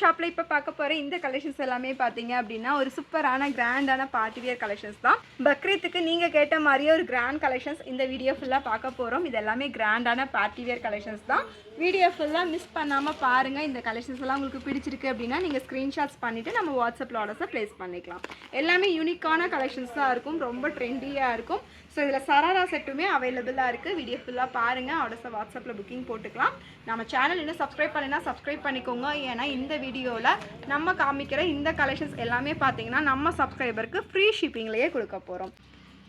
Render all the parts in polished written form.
ஷாப்பில் இப்போ பார்க்க போகிற இந்த கலெக்ஷன்ஸ் எல்லாமே பார்த்தீங்க அப்படின்னா ஒரு சூப்பரான கிராண்டான பார்ட்டி வியர் கலெக்ஷன்ஸ் தான். பக்ரீத்துக்கு நீங்கள் கேட்ட மாதிரியே ஒரு கிராண்ட் கலெக்ஷன்ஸ் இந்த வீடியோ ஃபுல்லாக பார்க்க போகிறோம். இது எல்லாமே கிராண்டான பார்ட்டி வியர் கலெக்ஷன்ஸ் தான். வீடியோ ஃபுல்லாக மிஸ் பண்ணாமல் பாருங்கள். இந்த கலெக்ஷன்ஸ் எல்லாம் உங்களுக்கு பிடிச்சிருக்கு அப்படின்னா நீங்கள் ஸ்க்ரீன்ஷாட்ஸ் பண்ணிவிட்டு நம்ம வாட்ஸ்அப்பில் ஆர்டர்ஸை ப்ளேஸ் பண்ணிக்கலாம். எல்லாமே யூனிக்கான கலெக்ஷன்ஸ் தான் இருக்கும், ரொம்ப ட்ரெண்டியாக இருக்கும். ஸோ இதில் சராரா செட்டுமே அவைலபிளாக இருக்குது. வீடியோ ஃபுல்லாக பாருங்கள், ஆர்டர்ஸை வாட்ஸ்அப்பில் புக்கிங் போட்டுக்கலாம். நம்ம சேனல் இன்னும் சப்ஸ்கிரைப் பண்ணினா சப்ஸ்கிரைப் பண்ணிக்கோங்க. ஏன்னா இந்த வீடியோவில் நம்ம காமிக்கிற இந்த கலெக்ஷன்ஸ் எல்லாமே பார்த்தீங்கன்னா நம்ம சப்ஸ்கிரைபருக்கு ஃப்ரீ ஷிப்பிங்லேயே கொடுக்க போகிறோம்.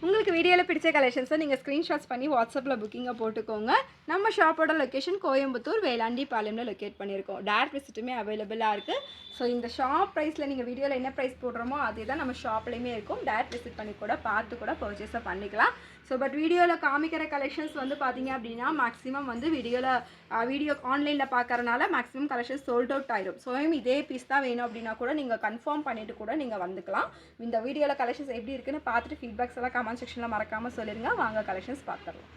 உங்களுக்கு வீடியோவில் பிடிச்ச கலெக்ஷன்ஸை நீங்கள் ஸ்க்ரீன்ஷாட்ஸ் பண்ணி வாட்ஸ்அப்பில் புக்கிங்கை போட்டுக்கோங்க. நம்ம ஷாப்போட லொக்கேஷன் கோயம்புத்தூர் வேளாண்டி பாளையமில் லொக்கேட் பண்ணியிருக்கோம். டேரக்ட் விசிட்டுமே அவைலபிளாக இருக்குது. ஸோ இந்த ஷாப் ப்ரைஸில் நீங்கள் வீடியோவில் என்ன ப்ரைஸ் போடுறோமோ அதே தான் நம்ம ஷாப்லேயுமே இருக்கும். டேரக்ட் விசிட் பண்ணி கூட பார்த்து கூட பர்ச்சேஸை பண்ணிக்கலாம். ஸோ பட் வீடியோவில் காமிக்கிற கலெக்ஷன்ஸ் வந்து பார்த்தீங்க அப்படின்னா மேக்ஸிமம் வந்து வீடியோ ஆன்லைனில் பார்க்கறனால மேக்ஸிமம் கலெக்ஷன்ஸ் சோல்ட் அவுட் ஆயிடும். ஸோ இதே பீஸ் தான் வேணும் அப்படின்னா கூட நீங்கள் கன்ஃபார்ம் பண்ணிவிட்டு கூட நீங்கள் வந்துக்கலாம். இந்த வீடியோவில் கலெக்ஷன்ஸ் எப்படி இருக்குன்னு பார்த்துட்டு ஃபீட்பேக்ஸ் எல்லாம் கமெண்ட் செக்ஷனில் மறக்காமல் சொல்லிடுங்க. வாங்க கலெக்ஷன்ஸ் பார்த்துடலாம்.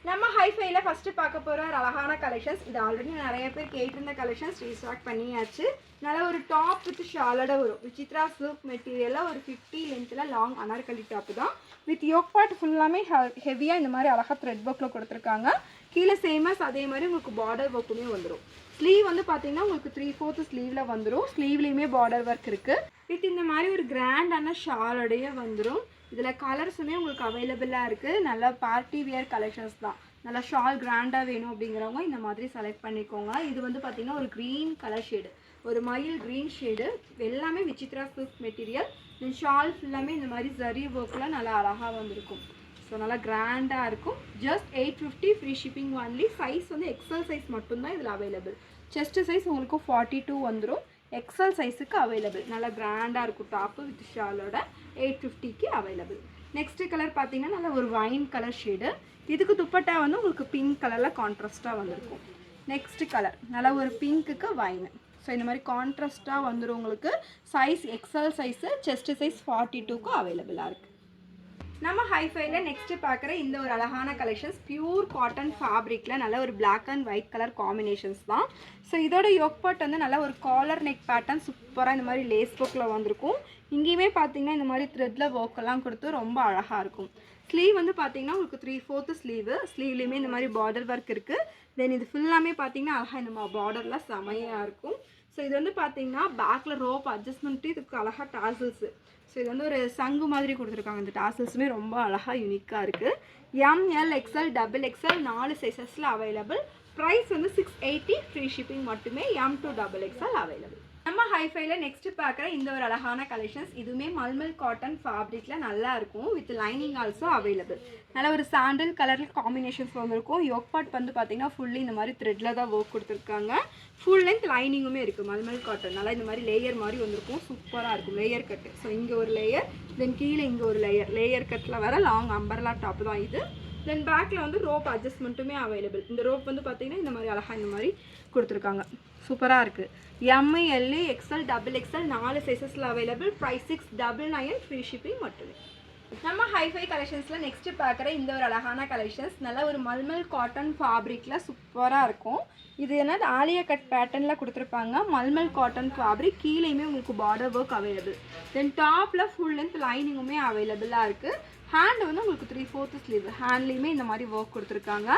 நம்ம ஹைஃபைல ஃபஸ்ட்டு பார்க்க போகிற ஒரு அழகான கலெக்ஷன்ஸ். இது ஆல்ரெடி நிறைய பேர் கேட்டிருந்த கலெக்ஷன்ஸ் ரீஸ்டாக் பண்ணியாச்சு. நல்ல ஒரு டாப் வித் ஷாலோட வரும். விசித்ரா சில்க் மெட்டீரியலில் ஒரு 50 லென்த்தில் லாங் அனார்கலி டாப்பு தான். வித் யோக் பார்ட் ஃபுல்லாமே ஹெவியாக இந்த மாதிரி அழகாக த்ரெட் ஒர்க்கில் கொடுத்துருக்காங்க. கீழே சேமஸ் அதே மாதிரி உங்களுக்கு பார்டர் ஒர்க்குமே வந்துடும். ஸ்லீவ் வந்து பார்த்தீங்கன்னா உங்களுக்கு 3/4 ஸ்லீவில் வந்துடும். ஸ்லீவ்லேயுமே பார்டர் ஒர்க் இருக்குது. வித் இந்த மாதிரி ஒரு கிராண்டான ஷாலோடையே வந்துடும். இதில் கலர்ஸுமே உங்களுக்கு அவைலபிளாக இருக்குது. நல்ல பார்ட்டி வியர் கலெக்ஷன்ஸ் தான். நல்லா ஷால் கிராண்டாக வேணும் அப்படிங்கிறவங்க இந்த மாதிரி செலக்ட் பண்ணிக்கோங்க. இது வந்து பார்த்திங்கன்னா ஒரு க்ரீன் கலர் ஷேடு, ஒரு மயில் க்ரீன் ஷேடு. எல்லாமே விசித்ரா சில்க் மெட்டீரியல். இந்த ஷால் ஃபுல்லாமே இந்த மாதிரி ஜரி ஒர்க்கில் நல்லா அழகாக வந்திருக்கும். ஸோ நல்லா கிராண்டாக இருக்கும். Just 850 free shipping only. Size வந்து எக்ஸல் சைஸ் மட்டும்தான் இதில் அவைலபிள். செஸ்ட் சைஸ் உங்களுக்கு 42 வந்துடும். எக்ஸல் சைஸுக்கு அவைலபிள். நல்லா கிராண்டாக இருக்கும். டாப்பு வித் ஷாலோட 850க்கு அவைலபிள். நெக்ஸ்ட் கலர் பார்த்தீங்கன்னா நல்ல ஒரு வைன் கலர் ஷேடு. இதுக்கு துப்பட்டா வந்து உங்களுக்கு பிங்க் கலரில் கான்ட்ராஸ்ட்டாக வந்திருக்கும். நெக்ஸ்ட் கலர் நல்ல ஒரு பிங்க்குக்கு வைன். ஸோ இந்த மாதிரி கான்ட்ராஸ்ட்டாக வந்துடும் உங்களுக்கு. Size XL size, chest size 42க்கு அவைலபிளாக இருக்குது. நம்ம ஹைஃபைல நெக்ஸ்ட்டு பார்க்குற இந்த ஒரு அழகான கலெக்ஷன்ஸ் பியூர் காட்டன் ஃபேப்ரிக்கில் நல்ல ஒரு black and white colour combinations தான். ஸோ இதோட யோக் பார்ட் வந்து நல்ல ஒரு காலர் நெக் பேட்டர்ன் சூப்பராக இந்த மாதிரி லேஸ் ஒர்க்கில் வந்திருக்கும். இங்கேயுமே பார்த்தீங்கன்னா இந்த மாதிரி த்ரெட்டில் ஒர்க்கெல்லாம் கொடுத்து ரொம்ப அழகாக இருக்கும். ஸ்லீவ் வந்து பார்த்தீங்கன்னா உங்களுக்கு 3/4 ஸ்லீவு. ஸ்லீவ்லேயுமே இந்த மாதிரி பார்டர் ஒர்க் இருக்குது. தென் இது ஃபுல்லாமே பார்த்தீங்கன்னா அழகாக இந்த பார்டர்லாம் செமையாக இருக்கும். ஸோ இது வந்து பார்த்தீங்கன்னா பேக்கில் ரோப் அட்ஜஸ்ட்மெண்ட்டு இதுக்கு அழகாக டாசல்ஸு. ஸோ இது வந்து ஒரு சங்கு மாதிரி கொடுத்துருக்காங்க. இந்த டாசல்ஸுமே ரொம்ப அழகாக யூனிக்காக இருக்குது. ML XL XXL 4 சைஸஸில் அவைலபிள். ப்ரைஸ் வந்து 680 ஃப்ரீ ஷிப்பிங் மட்டுமே. M to XXL available. நம்ம ஹைஃபைல நெக்ஸ்ட் பார்க்குற இந்த ஒரு அழகான கலெக்ஷன்ஸ். இதுவுமே மல்மல் காட்டன் ஃபேப்ரிக்கில் நல்லா இருக்கும். With lining also available. நல்ல ஒரு சாண்டல் கலரில் காம்பினேஷன்ஸ் வந்துருக்கும். யோக் பார்ட் வந்து பார்த்தீங்கன்னா ஃபுல்லி இந்த மாதிரி த்ரெட்டில் தான் ஒர்க் கொடுத்துருக்காங்க. ஃபுல் லென்த் லைனிங்குமே இருக்குது. மல்மல் காட்டன் நல்லா இந்த மாதிரி லேயர் மாதிரி வந்திருக்கும். சூப்பராக இருக்கும். லேயர் கட்டு. ஸோ இங்கே ஒரு லேயர், தென் கீழே இங்கே ஒரு லேயர் கட்டில் வர லாங் அம்பர்லா டாப் தான் இது. தென் பேக்கில் வந்து ரோப் அட்ஜஸ்ட்மெண்ட்டுமே அவைலபிள். இந்த ரோப் வந்து பார்த்தீங்கன்னா இந்த மாதிரி அழகாக இந்த மாதிரி கொடுத்துருக்காங்க. சூப்பராக இருக்குது. ML XL XXL 4 சைஸஸில் அவைலபிள். ப்ரைஸ் 699 ஃப்ரீ ஷிப்பிங் மட்டுமே. நம்ம ஹைஃபை கலெக்ஷன்ஸில் நெக்ஸ்ட்டு பார்க்குற இந்த ஒரு அழகான கலெக்ஷன்ஸ் நல்ல ஒரு மல்மல் காட்டன் ஃபேப்ரிக்கில் சூப்பராக இருக்கும். இது என்னது ஆலியா கட் பேட்டர்னில் கொடுத்துருப்பாங்க. Mulmul cotton fabric. கீழேயுமே உங்களுக்கு பார்டர் ஒர்க் அவைலபிள். தென் டாப்பில் ஃபுல் லென்த் லைனிங்குமே அவைலபிளாக இருக்குது. ஹேண்ட் வந்து உங்களுக்கு 3/4 ஸ்லீவ். ஹேண்ட்லேயுமே இந்த மாதிரி ஒர்க் கொடுத்துருக்காங்க.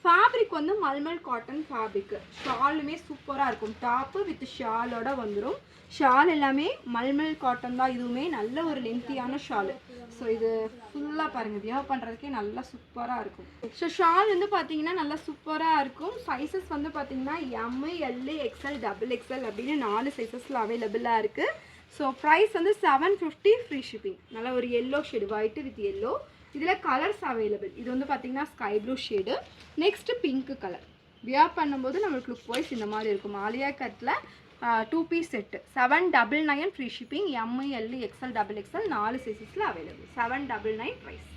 ஃபேப்ரிக் வந்து மல்மல் காட்டன் ஃபேப்ரிக்கு. ஷாலுமே சூப்பராக இருக்கும். டாப்பு வித் ஷாலோட வந்துடும். ஷால் எல்லாமே மல்மல் காட்டன் தான். இதுவுமே நல்ல ஒரு லென்த்தியான ஷாலு. ஸோ இது ஃபுல்லாக பாருங்கள், வியர் பண்ணுறதுக்கே நல்லா சூப்பராக இருக்கும். ஸோ ஷால் வந்து பார்த்தீங்கன்னா நல்லா சூப்பராக இருக்கும். சைஸஸ் வந்து பார்த்தீங்கன்னா ML XL XXL அப்படின்னு 4 சைஸஸில் அவைலபிளாக இருக்குது. ஸோ ப்ரைஸ் வந்து 750 ஃப்ரீ ஷிப்பிங். நல்லா ஒரு yellow shade, white with yellow. இதில் கலர்ஸ் அவைலபிள். இது வந்து பார்த்திங்கன்னா sky blue shade. Next pink colour. Wear பண்ணும்போது நம்மளுக்கு லுக் வைஸ் இந்த மாதிரி இருக்கும். ஆலியா கட்டில் 2 piece set. 799 free shipping. ML XL XXL 4 சைஸஸில் அவைலபிள். 799 ப்ரைஸ்.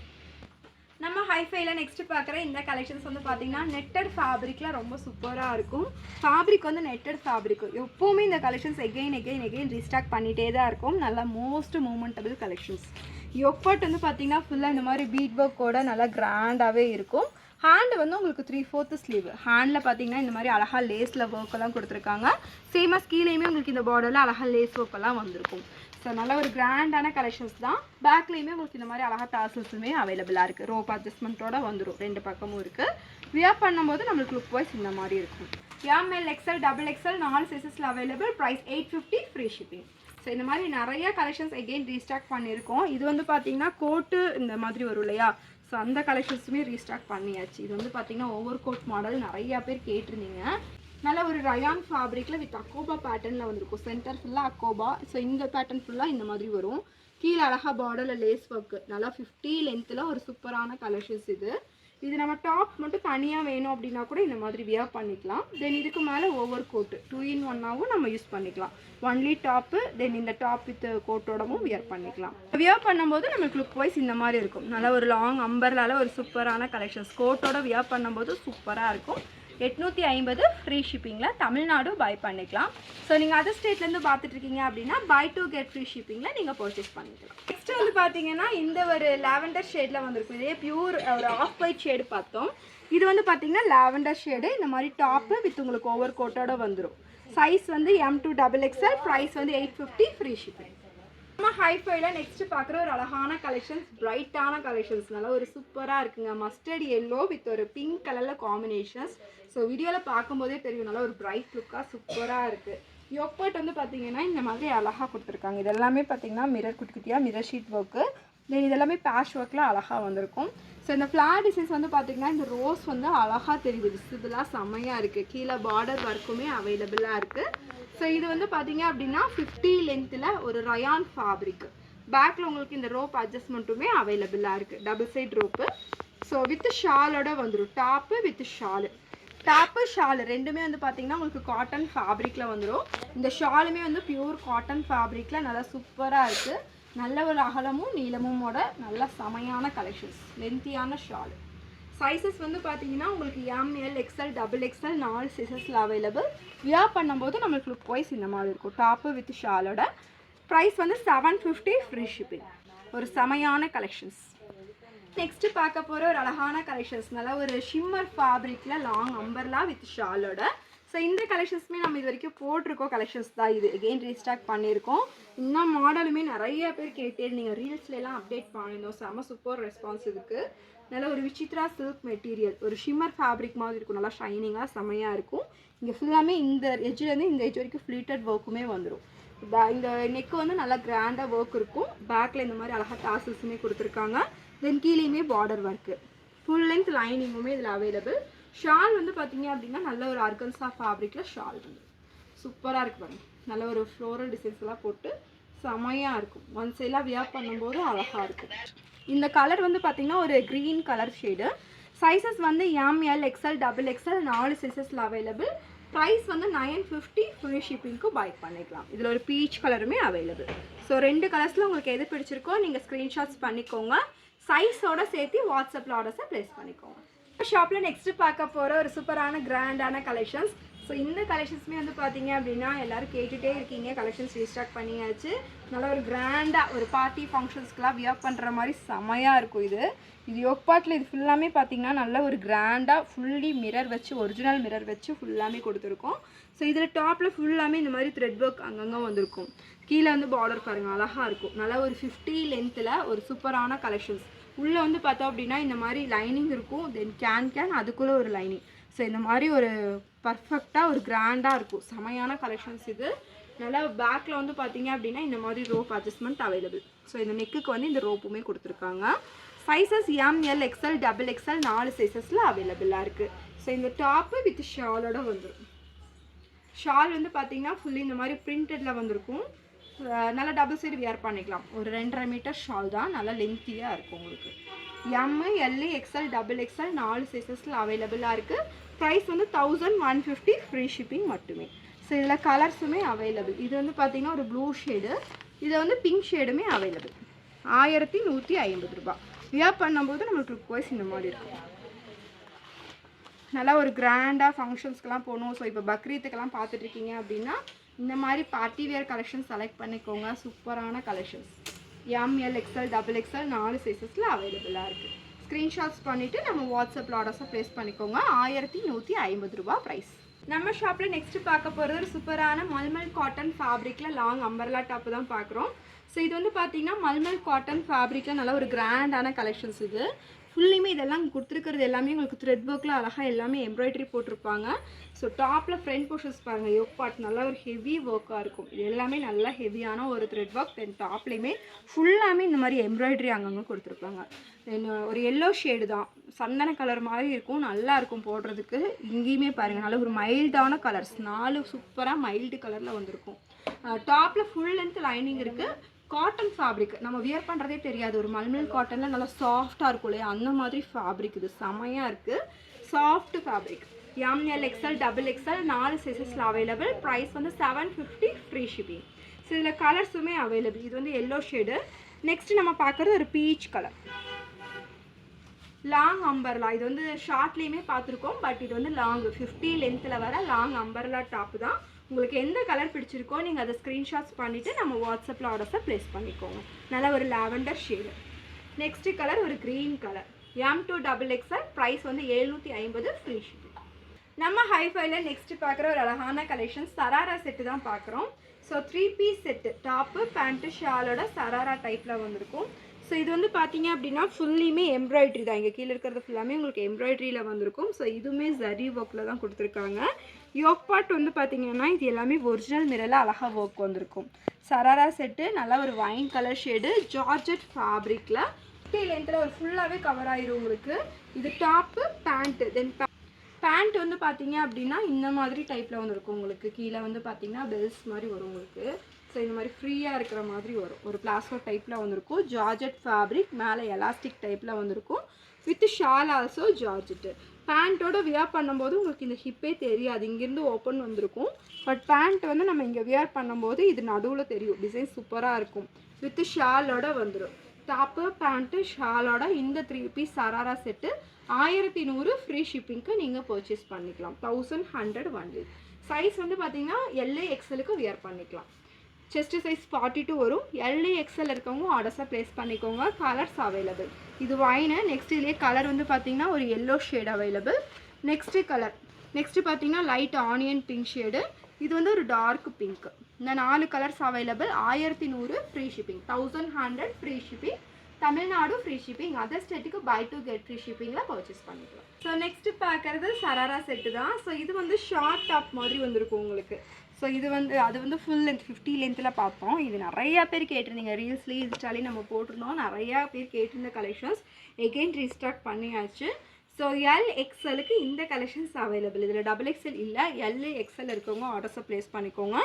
நம்ம ஹைஃபைல நெக்ஸ்ட்டு பார்க்குற இந்த கலெக்ஷன்ஸ் வந்து பார்த்திங்கன்னா நெட்டட் ஃபேப்ரிக்கில் ரொம்ப சூப்பராக இருக்கும். ஃபேப்ரிக் வந்து நெட்டட் ஃபேப்ரிக். எப்போவுமே இந்த கலெக்ஷன்ஸ் எகெயின் ரீஸ்டாக் பண்ணிகிட்டே தான் இருக்கும். நல்லா மோஸ்ட் மூமெண்டபிள் கலெக்ஷன்ஸ். யோக் பார்ட் வந்து பார்த்திங்கன்னா ஃபுல்லாக இந்த மாதிரி பீட் ஒர்க்கோட நல்லா கிராண்டாகவே இருக்கும். ஹேண்டு வந்து உங்களுக்கு 3/4 ஸ்லீவ். ஹேண்டில் பார்த்தீங்கன்னா இந்த மாதிரி அழகாக லேஸில் ஒர்க்கெல்லாம் கொடுத்துருக்காங்க. சேமாக கீழேயுமே உங்களுக்கு இந்த பார்டரில் அழகாக லேஸ் ஒர்க்கெல்லாம் வந்திருக்கும். ஸோ நல்ல ஒரு கிராண்டான கலெக்ஷன்ஸ் தான். பேக்லேயுமே உங்களுக்கு இந்த மாதிரி அழகாக டாசல்ஸுமே அவைலபிளாக இருக்குது. ரோப் அட்ஜஸ்ட்மெண்ட்டோட வந்துடும், 2 பக்கமும் இருக்குது. வியர் பண்ணும்போது நம்மளுக்கு லுக் வைஸ் இந்த மாதிரி இருக்கும். ML, XL, XXL 4 சைஸஸில் available. Price 850, free shipping. So இந்த மாதிரி நிறைய கலெக்ஷன்ஸ் எகெயின் ரீஸ்டாக் பண்ணியிருக்கோம். இது வந்து பார்த்தீங்கன்னா கோட்டு இந்த மாதிரி வரும் இல்லையா, ஸோ அந்த கலெக்ஷன்ஸுமே ரீஸ்டாக் பண்ணியாச்சு. இது வந்து பார்த்தீங்கன்னா ஓவர் கோட் மாடல் நிறையா பேர் கேட்டிருந்தீங்க. நல்ல ஒரு ரயான் ஃபேப்ரிக்கில் வித் அக்கோபா பேட்டர்னில் வந்துருக்கும். சென்டர் ஃபுல்லாக அக்கோபா. ஸோ இந்த பேட்டர்ன் ஃபுல்லாக இந்த மாதிரி வரும். கீழே அழகாக பார்டரில் லேஸ் ஒர்க்கு நல்லா 50 லென்த்தில் ஒரு சூப்பரான கலெக்ஷன்ஸ் இது. இது நம்ம டாப் மட்டும் தனியாக வேணும் அப்படின்னா கூட இந்த மாதிரி வியர் பண்ணிக்கலாம். தென் இதுக்கு மேலே ஓவர் கோட்டு 2 in 1ஆகவும் நம்ம யூஸ் பண்ணிக்கலாம். ஒன்லி டாப்பு, தென் இந்த டாப் வித் கோட்டோடவும் வியர் பண்ணிக்கலாம். வியர் பண்ணும்போது நம்மளுக்கு லுக் வைஸ் இந்த மாதிரி இருக்கும். நல்லா ஒரு லாங் அம்பர்லால ஒரு சூப்பரான கலெக்ஷன்ஸ். கோட்டோட வியர் பண்ணும்போது சூப்பராக இருக்கும். 850, ஃப்ரீ ஷிப்பிங்கில் தமிழ்நாடு பை பண்ணிக்கலாம். ஸோ நீங்கள் அதர் ஸ்டேட்லேருந்து பார்த்துட்ருக்கீங்க அப்படின்னா பை 2 get ஃப்ரீ ஷிப்பிங்கில் நீங்கள் பர்ச்சேஸ் பண்ணிக்கலாம். நெக்ஸ்ட்டு வந்து பார்த்தீங்கன்னா இந்த ஒரு லாவெண்டர் ஷேடில் வந்திருக்கும். இதே பியூர் ஒரு ஆஃப் ஒயிட் ஷேடு பார்த்தோம். இது வந்து பார்த்தீங்கன்னா லாவெண்டர் ஷேடு. இந்த மாதிரி டாப்பு வித் உங்களுக்கு ஓவர் கோட்டோட வந்துடும். சைஸ் வந்து M to XXL. ப்ரைஸ் வந்து 850, ஃப்ரீ ஷிப்பிங். நம்ம ஹைஃபைல நெக்ஸ்ட் பார்க்குற ஒரு அழகான கலெக்ஷன்ஸ், பிரைட்டான கலெக்ஷன்ஸ். நல்லா ஒரு சூப்பராக இருக்குங்க. மஸ்டர்ட் எல்லோ வித் ஒரு பிங்க் கலரில் காம்பினேஷன்ஸ். ஸோ வீடியோவில் பார்க்கும்போதே தெரியும் நல்லா ஒரு பிரைட் லுக்காக சூப்பராக இருக்குது. யோக்பர்ட் வந்து பார்த்தீங்கன்னா இந்த மாதிரி அழகாக கொடுத்துருக்காங்க. இது எல்லாமே பார்த்தீங்கன்னா மிரர் குட்டி குட்டியாக மிரர் ஷீட் ஒர்க்கு. தென் இதெல்லாமே பேஷ் ஒர்க்கில் அழகாக வந்திருக்கும். ஸோ இந்த ஃப்ளார் டிசைன்ஸ் வந்து பார்த்திங்கன்னா இந்த ரோஸ் வந்து அழகாக தெரியுது, விசிபிளாக செம்மையாக இருக்குது. கீழே பார்டர் ஒர்க்குமே அவைலபிளாக இருக்குது. ஸோ இது வந்து பார்த்தீங்க அப்படின்னா 50 லென்த்தில் ஒரு ரயான் ஃபேப்ரிக். பேக்கில் உங்களுக்கு இந்த ரோப் அட்ஜஸ்ட்மெண்ட்டுமே அவைலபிளாக இருக்குது. Double side rope. So with ஷாலோட வந்துடும். Top with shawl. Top shawl ரெண்டுமே வந்து பார்த்தீங்கன்னா உங்களுக்கு காட்டன் ஃபேப்ரிக்கில் வந்துடும். இந்த ஷாலுமே வந்து பியூர் காட்டன் ஃபேப்ரிக்கில் நல்லா சூப்பராக இருக்குது. நல்ல ஒரு அகலமும் நீளமுமோட நல்ல செமையான கலெக்ஷன்ஸ். லென்த்தியான ஷாலு. சைஸஸ் வந்து பார்த்தீங்கன்னா உங்களுக்கு ML, XL, XXL 4 சைஸஸில் அவைலபிள். வியர் பண்ணும்போது நம்மளுக்கு லுக் வைஸ் இந்த மாதிரி இருக்கும். Top with ஷாலோட. ப்ரைஸ் வந்து 750, ஃப்ரீ ஷிப்பிங். ஒரு செமையான கலெக்ஷன்ஸ். நெக்ஸ்ட்டு பார்க்க போகிற ஒரு அழகான கலெக்ஷன்ஸ். நல்லா ஒரு ஷிம்மர் ஃபேப்ரிக்கில் லாங் அம்பர்லா வித் ஷாலோட. ஸோ இந்த கலெக்ஷன்ஸுமே நம்ம இது வரைக்கும் போட்டிருக்கோம் கலெக்ஷன்ஸ் தான். இது எகெயின் ரீஸ்டாக் பண்ணியிருக்கோம். இன்னும் மாடலுமே நிறைய பேர் கேட்டு நீங்கள் ரீல்ஸ்லாம் அப்டேட் பண்ணியிருந்தோம். செம்ம சூப்பர் ரெஸ்பான்ஸ் இதுக்கு. நல்ல ஒரு விசித்ரா சில்க் மெட்டீரியல், ஒரு ஷிம்மர் ஃபேப்ரிக் மாதிரி இருக்கும். நல்லா ஷைனிங்காக செம்மையாக இருக்கும். இங்கே ஃபுல்லாமே இந்த எட்ஜ்லேருந்து இந்த எட்ஜ் வரைக்கும் ஃப்ளீட்டட் ஒர்க்குமே வந்துடும். இந்த நெக்கு வந்து நல்லா கிராண்டாக ஒர்க் இருக்கும். பேக்கில் இந்த மாதிரி அழகாக டாசல்ஸுமே கொடுத்துருக்காங்க. தென் கீழேயுமே பார்டர் ஒர்க்கு. ஃபுல் லென்த் லைனிங்குமே இதில் அவைலபிள். ஷால் வந்து பார்த்தீங்க அப்படின்னா நல்ல ஒரு ஆர்கன்ஸா ஃபேப்ரிக்கில் ஷால் வந்து சூப்பராக இருக்குது பாருங்க. நல்ல ஒரு ஃப்ளோரல் டிசைன்ஸ் எல்லாம் போட்டு செமையாக இருக்கும். ஒன் சைடாக வியர் பண்ணும்போது அழகாக இருக்கும். இந்த கலர் வந்து பார்த்தீங்கன்னா ஒரு க்ரீன் கலர் ஷேடு. சைஸஸ் வந்து ML, XL, XXL 4 சைஸஸில் அவைலபிள். ப்ரைஸ் வந்து 950, ஃப்ரீ ஷிப்பிங்க்கு பை பண்ணிக்கலாம். இதில் ஒரு பீச் கலருமே அவைலபிள். ஸோ 2 கலர்ஸில் உங்களுக்கு எது பிடிச்சிருக்கோ நீங்கள் ஸ்க்ரீன்ஷாட்ஸ் பண்ணிக்கோங்க. சைஸோட சேர்த்து வாட்ஸ்அப்பில் ஆர்டர்ஸை ப்ளேஸ் பண்ணிக்கோங்க. ஷாப்பில் நெக்ஸ்ட்டு பார்க்க போகிற ஒரு சூப்பரான கிராண்டான கலெக்ஷன்ஸ். ஸோ இந்த கலெக்ஷன்ஸுமே வந்து பார்த்தீங்க அப்படின்னா எல்லோரும் கேட்டுகிட்டே இருக்கீங்க. கலெக்ஷன்ஸ் ரீஸ்டாக் பண்ணியாச்சு. நல்லா ஒரு கிராண்டாக ஒரு பார்ட்டி ஃபங்க்ஷன்ஸ்க்கெலாம் வியர் பண்ணுற மாதிரி செமையாக இருக்கும். இது யோக்பாட்டில் இது ஃபுல்லாமே பார்த்தீங்கன்னா நல்ல ஒரு கிராண்டாக ஃபுல்லி மிரர் வச்சு, ஒரிஜினல் மிரர் வச்சு ஃபுல்லாமே கொடுத்துருக்கோம். ஸோ இதில் டாப்பில் ஃபுல்லாமே இந்த மாதிரி த்ரெட் ஒர்க் அங்கங்கே வந்திருக்கும். கீழே வந்து பார்டர் பாருங்கள் அழகாக இருக்கும். நல்லா ஒரு 50 லென்த்தில் ஒரு சூப்பரான கலெக்ஷன்ஸ். உள்ளே வந்து பார்த்தோம் அப்படின்னா இந்த மாதிரி லைனிங் இருக்கும். தென் கேன் அதுக்குள்ளே ஒரு லைனிங். ஸோ இந்த மாதிரி ஒரு பர்ஃபெக்டாக ஒரு கிராண்டாக இருக்கும். செமையான கலெக்ஷன்ஸ் இது. நல்லா பேக்கில் வந்து பார்த்தீங்க அப்படின்னா இந்த மாதிரி ரோப் அட்ஜஸ்ட்மெண்ட் அவைலபிள். ஸோ இந்த நெக்குக்கு வந்து இந்த ரோப்புமே கொடுத்துருக்காங்க. சைஸஸ் ML, XL, XXL 4 சைஸஸில் அவைலபிளாக இருக்குது. ஸோ இந்த டாப்பு வித் ஷாலோட வந்துடும். ஷால் வந்து பார்த்தீங்கன்னா ஃபுல்லி இந்த மாதிரி பிரிண்டடில் வந்திருக்கும். நல்லா டபுள் சைடு வியர் பண்ணிக்கலாம். ஒரு 2.5 மீட்டர் ஷால் தான். நல்லா லென்த்தியாக இருக்கும் உங்களுக்கு. ML, XL, XXL 4 சைஸஸில் அவைலபிளாக இருக்குது. ப்ரைஸ் வந்து 1150, ஃப்ரீ ஷிப்பிங் மட்டுமே. ஸோ இதில் கலர்ஸுமே அவைலபிள். இது வந்து பார்த்தீங்கன்னா ஒரு ப்ளூ ஷேடு. இதை வந்து பிங்க் ஷேடுமே அவைலபிள். 1150 ரூபா. வியர் பண்ணும்போது நம்மளுக்கு லுக் வைஸ் இந்த மாதிரி இருக்கும். நல்லா ஒரு கிராண்டாக ஃபங்க்ஷன்ஸ்க்கெலாம் போகணும். ஸோ இப்போ பக்ரீத்துக்கெல்லாம் பார்த்துட்ருக்கீங்க அப்படின்னா இந்த மாதிரி பார்ட்டி வேர் கலெக்ஷன் செலக்ட் பண்ணிக்கோங்க. சூப்பரான கலெக்ஷன்ஸ். ML, XL, XXL 4 சைஸஸில் அவைலபிளாக இருக்குது. ஸ்க்ரீன்ஷாட்ஸ் பண்ணிவிட்டு நம்ம வாட்ஸ்அப்பில் ஆர்டர்ஸை ப்ளேஸ் பண்ணிக்கோங்க. 1150 ரூபா ப்ரைஸ். நம்ம ஷாப்பில் நெக்ஸ்ட்டு பார்க்க போகிறது ஒரு சூப்பரான மல்மல் காட்டன் ஃபேப்ரிக்கில் லாங் அம்பர்லா டாப்பு தான் பார்க்குறோம். ஸோ இது வந்து பார்த்திங்கன்னா மல்மல் காட்டன் ஃபேப்ரிக்கில் நல்ல ஒரு கிராண்டான கலெக்ஷன்ஸ். இது ஃபுல்லுமே இதெல்லாம் கொடுத்துருக்கிறது எல்லாமே உங்களுக்கு த்ரெட் ஒர்க்கில் அழகாக எல்லாமே எம்ப்ராய்டரி போட்டிருப்பாங்க. ஸோ டாப்பில் ஃப்ரண்ட் போர்ஷன்ஸ் பாருங்கள், யோக் பார்ட் நல்லா ஒரு ஹெவி ஒர்க்காக இருக்கும். இது எல்லாமே நல்லா ஹெவியான ஒரு த்ரெட் ஒர்க். தென் டாப்லேயுமே ஃபுல்லாமே இந்த மாதிரி எம்ப்ராய்டரி அங்கங்கே கொடுத்துருப்பாங்க. தென் ஒரு எல்லோ ஷேடு தான், சந்தன கலர் மாதிரி இருக்கும், நல்லா இருக்கும் போடுறதுக்கு. இங்கேயுமே பாருங்கள் நல்ல ஒரு மைல்டான கலர்ஸ், 4 சூப்பராக மைல்டு கலரில் வந்திருக்கும். டாப்பில் ஃபுல் லென்த் லைனிங் இருக்குது. காட்டன் ஃபேப்ரிக் நம்ம வியர் பண்ணுறதே தெரியாது, ஒரு மல்மல் காட்டனில் நல்லா சாஃப்டாக இருக்கும் இல்லையா, அந்த மாதிரி ஃபேப்ரிக். இது செமையாக இருக்குது, soft fabric. ML XL XXL 4 சைஸஸில் அவைலபிள். ப்ரைஸ் வந்து 750 ஃப்ரீ ஷிப்பிங். ஸோ இதில் கலர்ஸுமே அவைலபிள். இது வந்து எல்லோ ஷேடு. நெக்ஸ்ட் நம்ம பார்க்குறது ஒரு பீச் கலர் லாங் அம்பர்லா. இது வந்து ஷார்ட்லேயுமே பார்த்துருக்கோம், பட் இது வந்து லாங் 50 லென்த்தில் வர லாங் அம்பர்லா டாப்பு தான். உங்களுக்கு எந்த கலர் பிடிச்சிருக்கோ நீங்கள் அதை ஸ்க்ரீன்ஷாட்ஸ் பண்ணிவிட்டு நம்ம வாட்ஸ்அப்பில் ஆர்டர்ஸை ப்ளேஸ் பண்ணிக்கோங்க. நல்லா ஒரு லாவெண்டர் ஷேடு. நெக்ஸ்ட்டு கலர் ஒரு green colour. M2 XXL. Price வந்து 750 ஃப்ரீ ஷிப்பிங். நம்ம ஹைஃபைல நெக்ஸ்ட்டு பார்க்குற ஒரு அழகான கலெக்ஷன் சராரா செட்டு தான் பார்க்குறோம். So 3 piece set, top pant ஷாலோட சராரா டைப்பில் வந்திருக்கும். ஸோ இது வந்து பார்த்தீங்க அப்படின்னா ஃபுல்லியுமே எம்ப்ராய்ட்ரி தான். இங்கே கீழே இருக்கிறது ஃபுல்லாமே உங்களுக்கு எம்ப்ராய்ட்ரியில் வந்திருக்கும். ஸோ இதுவுமே ஜரி ஒர்க்கில் தான் கொடுத்துருக்காங்க. யோக் பார்ட் வந்து பார்த்தீங்கன்னா இது எல்லாமே ஒரிஜினல் மிரரில் அழகாக ஒர்க் வந்திருக்கும். சராரா செட்டு நல்லா ஒரு வைன் கலர் ஷேடு, ஜார்ஜெட் ஃபேப்ரிக்கில் 50 லென்த்தில் ஒரு ஃபுல்லாகவே கவர் ஆயிரும் உங்களுக்கு. இது டாப்பு பேண்ட்டு. தென் பேண்ட் வந்து பார்த்தீங்க அப்படின்னா இந்த மாதிரி டைப்பில் வந்துருக்கும் உங்களுக்கு. கீழே வந்து பார்த்தீங்கன்னா பெல்ஸ் மாதிரி வரும் உங்களுக்கு. ஸோ இந்த மாதிரி ஃப்ரீயாக இருக்கிற மாதிரி வரும், ஒரு பிளாசோ டைப்பில் வந்திருக்கும். ஜார்ஜெட் ஃபேப்ரிக், மேலே எலாஸ்டிக் டைப்பில் வந்திருக்கும். With shawl also georgette. பேண்ட்டோட வியர் பண்ணும்போது உங்களுக்கு இந்த ஹிப்பே தெரியாது, இங்கேருந்து ஓப்பன் வந்திருக்கும். பட் பேண்ட் வந்து நம்ம இங்கே வியர் பண்ணும்போது இது நடுவில் தெரியும். டிசைன் சூப்பராக இருக்கும். வித் ஷாலோட வந்துடும். டாப்பு பேண்ட்டு ஷாலோட இந்த 3 பீஸ் சராரா செட்டு 1100 ஃப்ரீ ஷிப்பிங்க்கு நீங்கள் பர்ச்சேஸ் பண்ணிக்கலாம். 1100 ஒன்லி. சைஸ் வந்து பார்த்தீங்கன்னா LA XLக்கு வியர் பண்ணிக்கலாம். செஸ்ட் சைஸ் 42 வரும். LA XL இருக்கவங்க ஆர்டர்ஸை ப்ளேஸ் பண்ணிக்கோங்க. Colours available. இது வைனு. நெக்ஸ்ட் இதுலேயே கலர் வந்து பார்த்தீங்கன்னா ஒரு yellow shade available. Next colour next பார்த்தீங்கன்னா லைட் ஆனியன் பிங்க் ஷேடு. இது வந்து ஒரு டார்க் பிங்க். இந்த 4 colours available. 1100 free shipping. 1100 free shipping. Tamil Nadu free shipping. Other ஸ்டேட்டுக்கு பை டூ கெட் ஃப்ரீ ஷிப்பிங்கில் பர்ச்சேஸ் பண்ணிக்கலாம். ஸோ நெக்ஸ்ட்டு பார்க்குறது சராரா செட்டு தான். ஸோ இது வந்து ஷார்ட் டாப் மாதிரி வந்திருக்கும் உங்களுக்கு. ஸோ இது வந்து அது வந்து ஃபுல் லென்த் 50 லென்த்தில் பார்த்தோம். இது நிறையா பேர் கேட்டிருந்தீங்க, ரீல்ஸ்லேயும் இன்ஸ்டாலேயும் நம்ம போட்டிருந்தோம். நிறையா பேர் கேட்டிருந்த கலெக்ஷன்ஸ் எகெயின் ரீஸ்டாக் பண்ணியாச்சு. ஸோ LXLக்கு இந்த கலெக்ஷன்ஸ் அவைலபிள். இதில் XXL இல்லை, LA XL இருக்கவங்க ஆர்டர்ஸை ப்ளேஸ் பண்ணிக்கோங்க.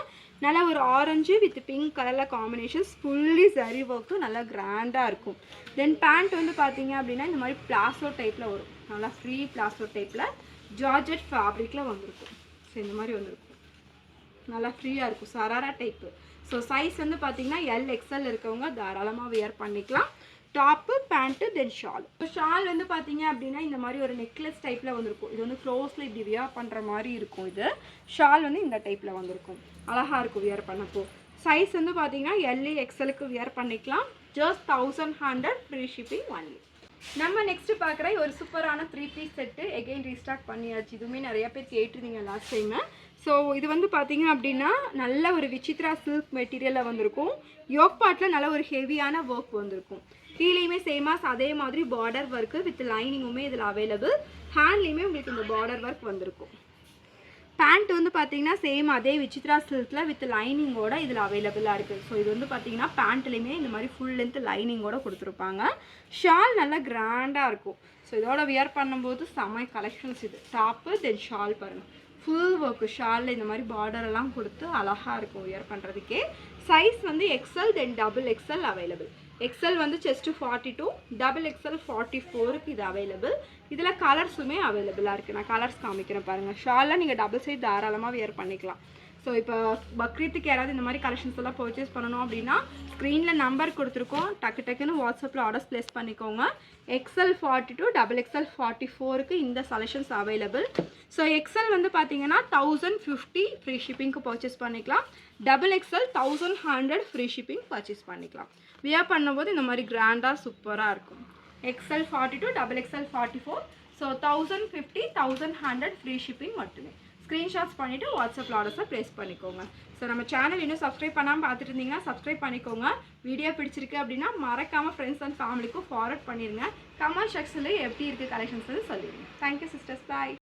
நல்லா ஒரு ஆரஞ்சு வித் பிங்க் கலரில் காம்பினேஷன்ஸ், ஃபுல்லி சரி ஒர்க்கு நல்லா கிராண்டாக இருக்கும். தென் பேண்ட் வந்து பார்த்தீங்க அப்படின்னா இந்த மாதிரி பிளாசோ டைப்பில் வரும். நல்லா ஃப்ரீ பிளாசோ டைப்பில் ஜார்ஜெட் ஃபேப்ரிக்கில் வந்திருக்கும். ஸோ இந்த மாதிரி வந்திருக்கும், நல்லா ஃப்ரீயாக இருக்கும், சராரா டைப்பு. ஸோ சைஸ் வந்து பார்த்தீங்கன்னா LXL இருக்கவங்க தாராளமாக வியர் பண்ணிக்கலாம். டாப்பு பேண்ட்டு தென் ஷால். இப்போ ஷால் வந்து பார்த்தீங்க அப்படின்னா இந்த மாதிரி ஒரு நெக்லஸ் டைப்பில் வந்திருக்கும். இது வந்து க்ளோஸில் இப்படி வியர் பண்ணுற மாதிரி இருக்கும். இது ஷால் வந்து இந்த டைப்பில் வந்திருக்கும், அழகாக இருக்கும் வியர் பண்ணப்போ. சைஸ் வந்து பார்த்தீங்கன்னா LA XLக்கு வியர் பண்ணிக்கலாம். Just 1100 free shipping only. நம்ம நெக்ஸ்ட்டு பார்க்குற ஒரு சூப்பரான 3 பீஸ் செட்டு எகெயின் ரீஸ்டாக் பண்ணியாச்சு. இதுவுமே நிறைய பேர் கேட்டிருந்தீங்க லாஸ்ட் டைமு. ஸோ இது வந்து பார்த்தீங்க அப்படின்னா நல்ல ஒரு விசித்ரா சில்க் மெட்டீரியலில் வந்திருக்கும். யோக் பார்ட்டில் நல்ல ஒரு ஹெவியான ஒர்க் வந்திருக்கும். கீழேயுமே சேமாஸ் அதே மாதிரி பார்டர் ஒர்க்கு வித் லைனிங்குமே இதில் அவைலபிள். ஹேண்ட்லேயுமே உங்களுக்கு இந்த பார்டர் ஒர்க் வந்திருக்கும். பேண்ட் வந்து பார்த்தீங்கன்னா சேம் அதே விசித்ரா சில்கில் வித் லைனிங்கோட இதில் அவைலபிளாக இருக்குது. ஸோ இது வந்து பார்த்தீங்கன்னா பேண்ட்லேயுமே இந்த மாதிரி ஃபுல் லென்த் லைனிங்கோட கொடுத்துருப்பாங்க. ஷால் நல்லா கிராண்டாக இருக்கும். ஸோ இதோட வியர் பண்ணும்போது செம்ம கலெக்ஷன்ஸ். இது டாப்பு தென் ஷால் பாருங்கள், ஃபுல் ஒர்க்கு ஷாலில் இந்த மாதிரி பார்டரெல்லாம் கொடுத்து அழகாக இருக்கும் வியர் பண்ணுறதுக்கே. சைஸ் வந்து XL தென் XXL அவைலபிள். XL வந்து செஸ்ட்டு 42, XXL 44க்கு இது அவைலபிள். இதில் கலர்ஸுமே அவைலபிளாக இருக்குது. நான் கலர்ஸ் காமிக்கிறேன் பாருங்கள். ஷாலில் நீங்கள் டபுள் சைட் தாராளமாக வியர் பண்ணிக்கலாம். ஸோ இப்போ பக்ரீத்துக்கு யாராவது இந்த மாதிரி கலெக்ஷன்ஸ் எல்லாம் பர்ச்சேஸ் பண்ணணும் அப்படின்னா ஸ்க்ரீனில் நம்பர் கொடுத்துருக்கோம், டக்குன்னு வாட்ஸ்அப்பில் ஆர்டர்ஸ் ப்ளேஸ் பண்ணிக்கோங்க. XL 42, XXL 44க்கு இந்த கலெக்ஷன்ஸ் அவைலபிள். ஸோ XL வந்து பார்த்தீங்கன்னா 1050 ஃப்ரீ ஷிப்பிங்க்கு பர்ச்சேஸ் பண்ணிக்கலாம். XXL 1100 ஃப்ரீ ஷிப்பிங் பர்ச்சேஸ் பண்ணிக்கலாம். வியர் பண்ணும்போது இந்த மாதிரி கிராண்டாக சூப்பராக இருக்கும். XL 42 XXL 44. So 1050 1100 free shipping மட்டுமே. ஸ்க்ரீன்ஷாட்ஸ் பண்ணிவிட்டு வாட்ஸ்அப்பில் ஆர்டர்ஸை ப்ளேஸ் பண்ணிக்கோங்க. ஸோ நம்ம சேனல் இன்னும் சப்ஸ்கிரைப் பண்ணாமல் பார்த்துட்டு இருந்தீங்கன்னா சப்ஸ்கிரைப் பண்ணிக்கோங்க. வீடியோ பிடிச்சிருக்கு அப்படின்னா மறக்காமல் ஃப்ரெண்ட்ஸ் அண்ட் ஃபேமிலிக்கும் ஃபார்வர்ட் பண்ணிடுங்க. கமெண்ட் செக்ஷனில் எப்படி இருக்குது கலெக்ஷன்ஸ் சொல்லிடுங்க. தேங்க்யூ சிஸ்டர்ஸ், பாய்.